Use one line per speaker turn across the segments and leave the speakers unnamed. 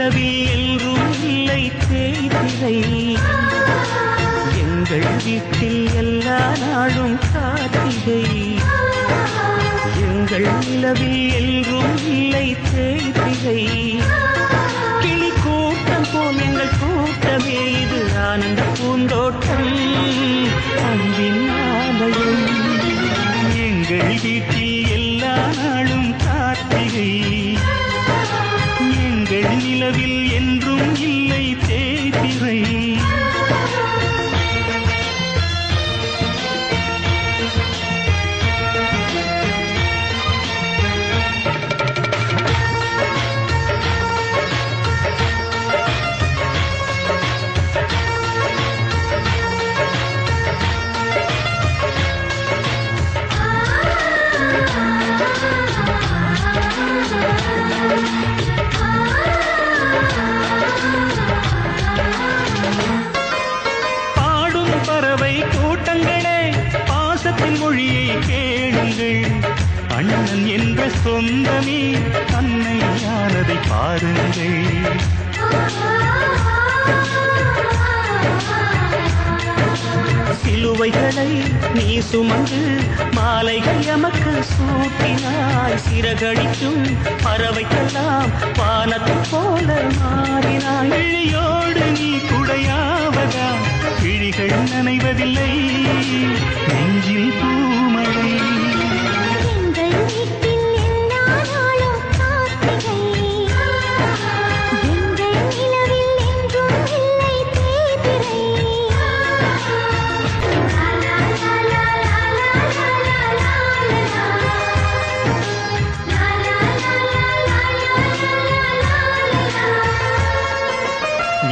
நிலவில் என்றும் இல்லை தேய்திரை எங்கள் வீட்டில் எல்லா நாளும் கார்த்திகை எங்கள் நிலவில் என்றும் இல்லை தேய்திரை கிளி கூட்டம் போல் எங்கள் கூட்டமே இது ஆனந்த பூந்தோட்டம் அன்பின் ஆலயம் எங்கள் வீட்டில் எல்லா நாளும் கார்த்திகை எங்கள் நிலவில் என்றும் இல்லை தேய்திரை கூட்டங்களே பாசத்தின் மொழியை கேளுங்கள் அண்ணன் என்ற சொந்தமே அன்னையானதை பாருங்கள் சிலுவைகளை நீ சுமந்து மாலைகள் எமக்கு சூட்டினாய் சிறகடிக்கும் பறவைக்கெல்லாம் வானத்து போல மாறினாய் விழியோடு நீ குடையாவதா விழிகள் நனைவதில்லை நெஞ்சில் பூமழை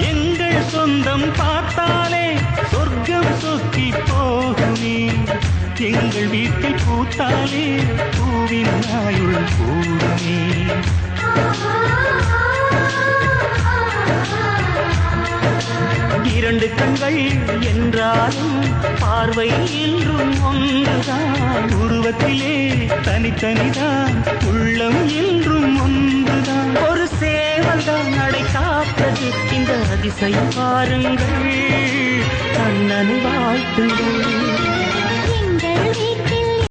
எங்கள் சொந்தம் பார்த்தாலே சொர்க்கம் சொக்கி போகுமே எங்கள் வீட்டில் பூத்தாலே பூவின் நாயுள் கூடுமே இரண்டு கண்கள் என்றாலும் பார்வை என்றும் ஒன்றுதான் உருவத்திலே தனித்தனிதான் உள்ளம் என்றும் ஒன்றுதான் ஒரு சேவல்தான் நடை காப்பது இந்த அதிசயம் பாருங்கள் அண்ணனை வாழ்த்துங்கள்